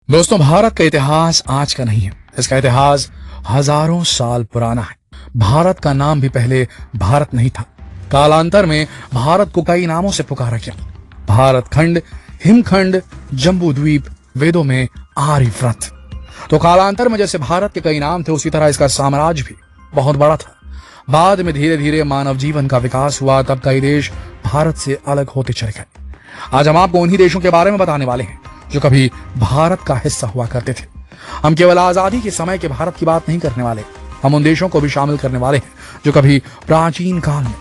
दोस्तों, भारत का इतिहास आज का नहीं है। इसका इतिहास हजारों साल पुराना है। भारत का नाम भी पहले भारत नहीं था। कालांतर में भारत को कई नामों से पुकारा गया। भारत खंड, हिमखंड, जम्बू द्वीप, वेदों में आर्यव्रत। तो कालांतर में जैसे भारत के कई नाम थे, उसी तरह इसका साम्राज्य भी बहुत बड़ा था। बाद में धीरे धीरे मानव जीवन का विकास हुआ, तब कई देश भारत से अलग होते चले गए। आज हम आपको उन्हीं देशों के बारे में बताने वाले हैं जो कभी भारत का हिस्सा हुआ करते थे। हम केवल आजादी के समय के भारत की बात नहीं करने वाले, हम उन देशों को भी शामिल करने वाले हैं जो कभी प्राचीन काल में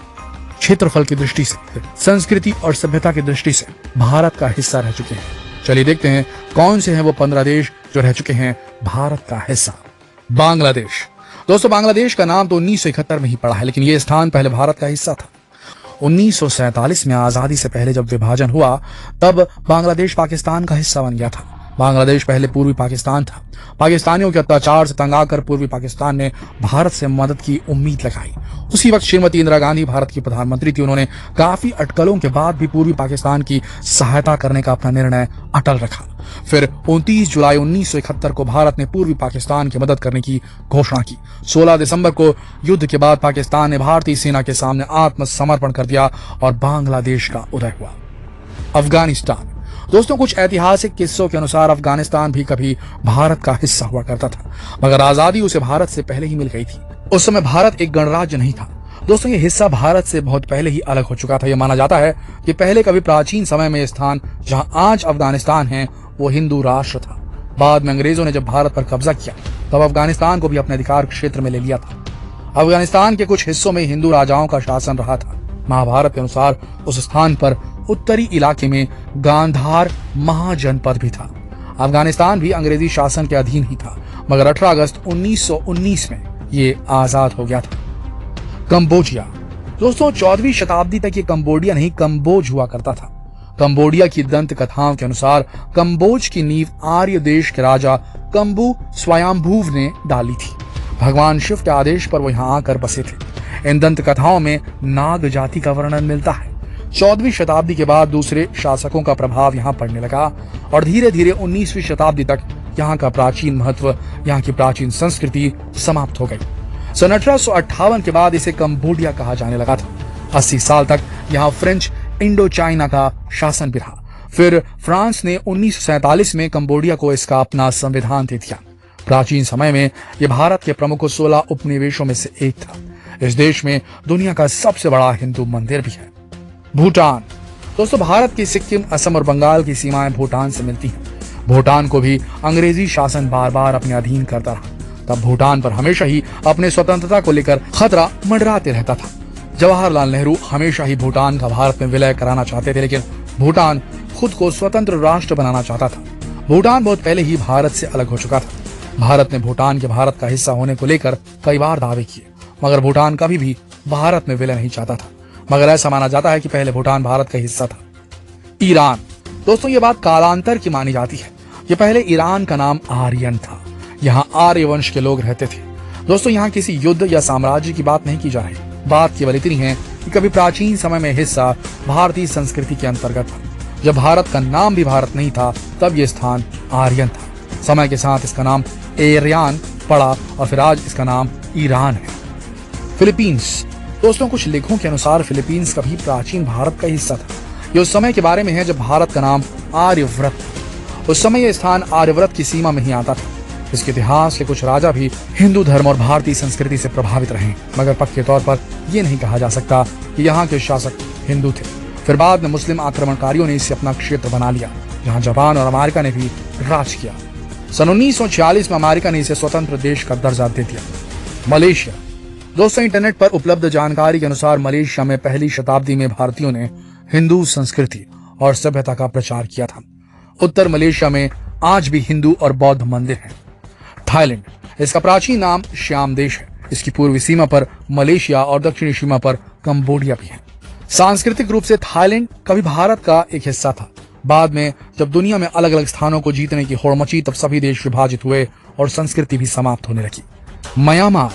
क्षेत्रफल की दृष्टि से, संस्कृति और सभ्यता की दृष्टि से भारत का हिस्सा रह चुके हैं। चलिए देखते हैं कौन से हैं वो 15 देश जो रह चुके हैं भारत का हिस्सा। बांग्लादेश। दोस्तों, बांग्लादेश का नाम तो 1971 में ही पड़ा है, लेकिन ये स्थान पहले भारत का हिस्सा था। 1947 में आजादी से पहले जब विभाजन हुआ, तब बांग्लादेश पाकिस्तान का हिस्सा बन गया था। बांग्लादेश पहले पूर्वी पाकिस्तान था। पाकिस्तानियों के अत्याचार से तंग आकर पूर्वी पाकिस्तान ने भारत से मदद की उम्मीद लगाई। उसी वक्त श्रीमती इंदिरा गांधी भारत की प्रधानमंत्री थी। उन्होंने काफी अटकलों के बाद भी पूर्वी पाकिस्तान की सहायता करने का अपना निर्णय अटल रखा। फिर 29 जुलाई 1971 को भारत ने पूर्वी पाकिस्तान की मदद करने की घोषणा की। 16 दिसंबर को युद्ध के बाद पाकिस्तान ने भारतीय सेना के सामने आत्मसमर्पण कर दिया और बांग्लादेश का उदय हुआ। अफगानिस्तान। दोस्तों, कुछ ऐतिहासिक किस्सों के अनुसार अफगानिस्तान भी कभी भारत का हिस्सा हुआ करता था, मगर आजादी उसे भारत से पहले ही मिल गई थी। उस समय भारत एक गणराज्य नहीं था। दोस्तों, ये हिस्सा भारत से बहुत पहले ही अलग हो चुका था। यह माना जाता है कि पहले कभी प्राचीन समय में स्थान जहां आज अफगानिस्तान है वो हिंदू राष्ट्र था। बाद में अंग्रेजों ने जब भारत पर कब्जा किया, तब अफगानिस्तान को भी अपने अधिकार क्षेत्र में ले लिया था। अफगानिस्तान के कुछ हिस्सों में हिंदू राजाओं का शासन रहा था। महाभारत के अनुसार उस स्थान पर उत्तरी इलाके में गांधार महाजनपद भी था। अफगानिस्तान भी अंग्रेजी शासन के अधीन ही था, मगर 18 अगस्त 1919 में ये आजाद हो गया था। कंबोडिया। दोस्तों, 14वीं शताब्दी तक ये कंबोडिया नहीं कंबोज हुआ करता था। कंबोडिया की दंत कथाओं के अनुसार कंबोज की नींव आर्य देश के राजा कंबू स्वयंभुव ने डाली थी। भगवान शिव के आदेश पर वो यहाँ आकर बसे थे। इन दंत कथाओं में नाग जाति का वर्णन मिलता है। 14वीं शताब्दी के बाद दूसरे शासकों का प्रभाव यहाँ पड़ने लगा और धीरे धीरे 19वीं शताब्दी तक यहाँ का प्राचीन महत्व, यहाँ की प्राचीन संस्कृति समाप्त हो गई। सन 1858 के बाद इसे कंबोडिया कहा जाने लगा था। 80 साल तक यहाँ फ्रेंच इंडो चाइना का शासन भी रहा। फिर फ्रांस ने 1947 में कंबोडिया को इसका अपना संविधान दे दिया। प्राचीन समय में यह भारत के प्रमुख 16 उपनिवेशों में से एक था। इस देश में दुनिया का सबसे बड़ा हिंदू मंदिर भी है। भूटान। दोस्तों, भारत की सिक्किम, असम और बंगाल की सीमाएं भूटान से मिलती हैं। भूटान को भी अंग्रेजी शासन बार बार अपने अधीन करता रहा। तब भूटान पर हमेशा ही अपने स्वतंत्रता को लेकर खतरा मंडराते रहता था। जवाहरलाल नेहरू हमेशा ही भूटान का भारत में विलय कराना चाहते थे, लेकिन भूटान खुद को स्वतंत्र राष्ट्र बनाना चाहता था। भूटान बहुत पहले ही भारत से अलग हो चुका था। भारत ने भूटान के भारत का हिस्सा होने को लेकर कई बार दावे किए, मगर भूटान कभी भी भारत में विलय नहीं चाहता था। मगर ऐसा माना जाता है कि पहले भूटान भारत का हिस्सा था। ईरान। दोस्तों, ये बात कालांतर की मानी जाती है। ये पहले ईरान का नाम आर्यन था। यहाँ आर्य वंश के लोग रहते थे। दोस्तों, यहाँ किसी युद्ध या साम्राज्य की बात नहीं की जा रही। बात केवल इतनी है कि कभी प्राचीन समय में हिस्सा भारतीय संस्कृति के अंतर्गत था। जब भारत का नाम भी भारत नहीं था, तब ये स्थान आर्यन था। समय के साथ इसका नाम एरियान पड़ा और फिर आज इसका नाम ईरान है। फिलीपींस। दोस्तों, कुछ लेखों के अनुसार फिलीपींस कभी प्राचीन भारत का हिस्सा था। ये उस समय के बारे में है जब भारत का नाम आर्यव्रत था। उस समय यह स्थान आर्यव्रत की सीमा में ही आता था। इसके इतिहास के कुछ राजा भी हिंदू धर्म और भारतीय संस्कृति से प्रभावित रहे, मगर पक्के तौर पर यह नहीं कहा जा सकता कि यहाँ के शासक हिंदू थे। फिर बाद में मुस्लिम आक्रमणकारियों ने इसे अपना क्षेत्र बना लिया, जहाँ जापान और अमेरिका ने भी राज किया। सन 1946 में अमेरिका ने इसे स्वतंत्र देश का दर्जा दे दिया। मलेशिया। दोस्तों, इंटरनेट पर उपलब्ध जानकारी के अनुसार मलेशिया में पहली शताब्दी में भारतीयों ने हिंदू संस्कृति और सभ्यता का प्रचार किया था। उत्तर मलेशिया में आज भी हिंदू और बौद्ध मंदिर हैं। थाईलैंड। इसका प्राचीन नाम श्याम देश है। इसकी पूर्वी सीमा पर मलेशिया और दक्षिणी सीमा पर कंबोडिया भी है। सांस्कृतिक रूप से थाईलैंड कभी भारत का एक हिस्सा था। बाद में जब दुनिया में अलग अलग स्थानों को जीतने की होड़ मची, तब सभी देश विभाजित हुए और संस्कृति भी समाप्त होने लगी। म्यांमार।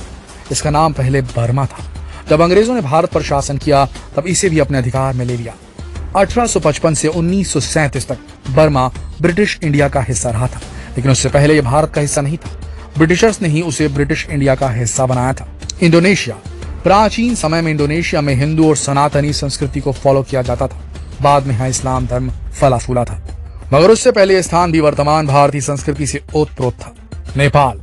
इसका नाम पहले बर्मा था। जब अंग्रेजों ने भारत पर शासन किया, तब इसे भी अपने अधिकार में ले लिया। 1855 से 1937 तक बर्मा ब्रिटिश इंडिया का हिस्सा रहा था। लेकिन उससे पहले यह भारत का हिस्सा नहीं था। ब्रिटिशर्स ने ही उसे ब्रिटिश इंडिया का हिस्सा बनाया था। इंडोनेशिया। प्राचीन समय में इंडोनेशिया में हिंदू और सनातनी संस्कृति को फॉलो किया जाता था। बाद में यहाँ इस्लाम धर्म फला फूला था, मगर उससे पहले यह स्थान भी वर्तमान भारतीय संस्कृति से ओतप्रोत था। नेपाल।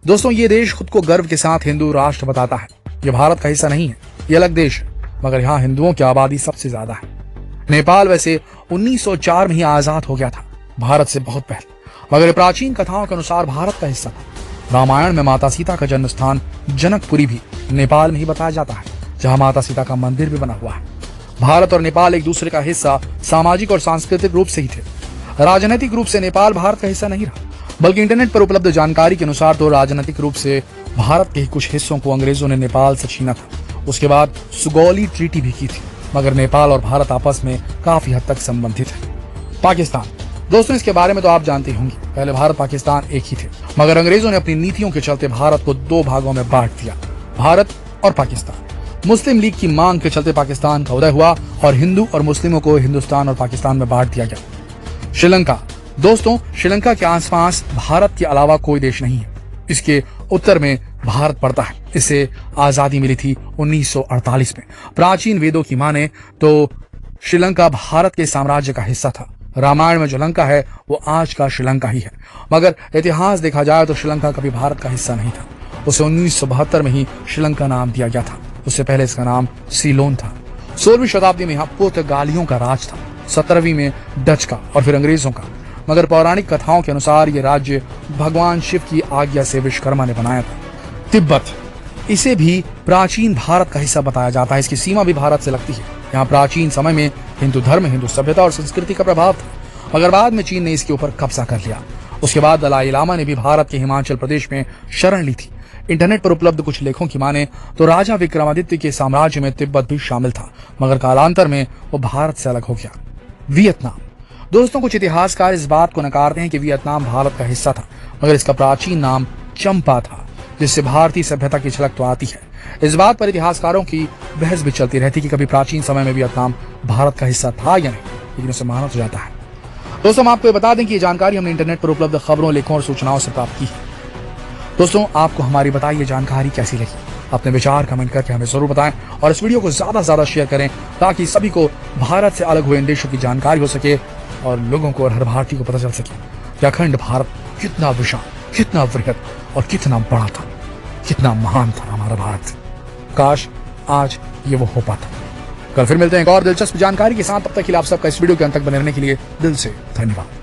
दोस्तों, ये देश खुद को गर्व के साथ हिंदू राष्ट्र बताता है। ये भारत का हिस्सा नहीं है, ये अलग देश है, मगर यहाँ हिंदुओं की आबादी सबसे ज्यादा है। नेपाल वैसे 1904 में ही आजाद हो गया था, भारत से बहुत पहले, मगर प्राचीन कथाओं के अनुसार भारत का हिस्सा था। रामायण में माता सीता का जन्म स्थान जनकपुरी भी नेपाल में ही बताया जाता है, जहाँ माता सीता का मंदिर भी बना हुआ है। भारत और नेपाल एक दूसरे का हिस्सा सामाजिक और सांस्कृतिक रूप से ही थे। राजनीतिक रूप से नेपाल भारत का हिस्सा नहीं रहा, बल्कि इंटरनेट पर उपलब्ध जानकारी के अनुसार तो राजनीतिक रूप से भारत के ही कुछ हिस्सों को अंग्रेजों ने नेपाल से छीना था। उसके बाद सुगौली ट्रीटी भी की थी, मगर नेपाल और भारत आपस में काफी हद तक संबंधित है। पाकिस्तान। दोस्तों, इसके बारे में तो आप जानते होंगे, पहले भारत पाकिस्तान एक ही थे, मगर अंग्रेजों ने अपनी नीतियों के चलते भारत को दो भागों में बांट दिया, भारत और पाकिस्तान। मुस्लिम लीग की मांग के चलते पाकिस्तान का उदय हुआ और हिंदू और मुस्लिमों को हिंदुस्तान और पाकिस्तान में बांट दिया गया। श्रीलंका। दोस्तों, श्रीलंका के आसपास भारत के अलावा कोई देश नहीं है। इसके उत्तर में भारत पड़ता है। इसे आजादी मिली थी 1948 में। प्राचीन वेदों की माने तो श्रीलंका भारत के साम्राज्य का हिस्सा था। रामायण में जो लंका है वो आज का श्रीलंका ही है, मगर इतिहास देखा जाए तो श्रीलंका कभी भारत का हिस्सा नहीं था। उसे 1972 में ही श्रीलंका नाम दिया गया था। उससे पहले इसका नाम सीलोन था। 16वीं शताब्दी में यहाँ पुर्तगालियों का राज था, 17वीं में डच का और फिर अंग्रेजों का। मगर पौराणिक कथाओं के अनुसार ये राज्य भगवान शिव की आज्ञा से विश्वकर्मा ने बनाया था। तिब्बत। इसे भी प्राचीन भारत का हिस्सा बताया जाता है। इसकी सीमा भी भारत से लगती है। यहाँ प्राचीन समय में हिंदू धर्म, हिंदू सभ्यता और संस्कृति का प्रभाव था, मगर बाद में चीन ने इसके ऊपर कब्जा कर लिया। उसके बाद दलाई लामा ने भी भारत के हिमाचल प्रदेश में शरण ली थी। इंटरनेट पर उपलब्ध कुछ लेखों की माने तो राजा विक्रमादित्य के साम्राज्य में तिब्बत भी शामिल था, मगर कालांतर में वो भारत से अलग हो गया। वियतनाम। दोस्तों, कुछ इतिहासकार इस बात को नकारते हैं कि वियतनाम भारत का हिस्सा था, मगर इसका प्राचीन नाम चंपा था, जिससे भारतीय सभ्यता की झलक तो आती है। इस बात पर इतिहासकारों की बहस भी चलती रहती कि कभी प्राचीन समय में वियतनाम भारत का हिस्सा था या नहीं, लेकिन उसे माना तो जाता है। दोस्तों, हम आपको बता दें कि ये जानकारी हमने इंटरनेट पर उपलब्ध खबरों, लेखों और सूचनाओं से प्राप्त की है। दोस्तों, आपको हमारी बताई ये जानकारी कैसी लगी? अपने विचार कमेंट करके हमें जरूर बताएं और इस वीडियो को ज्यादा से ज्यादा शेयर करें, ताकि सभी को भारत से अलग हुए इन देशों की जानकारी हो सके और लोगों को और हर भारतीय को पता चल सके कि अखंड भारत कितना विशाल, कितना वृहद और कितना बड़ा था, कितना महान था हमारा भारत। काश आज ये वो हो पाता। कल फिर मिलते हैं एक और दिलचस्प जानकारी के साथ। तब तक के लिए आप सबका इस वीडियो के अंत तक बने रहने के लिए दिल से धन्यवाद।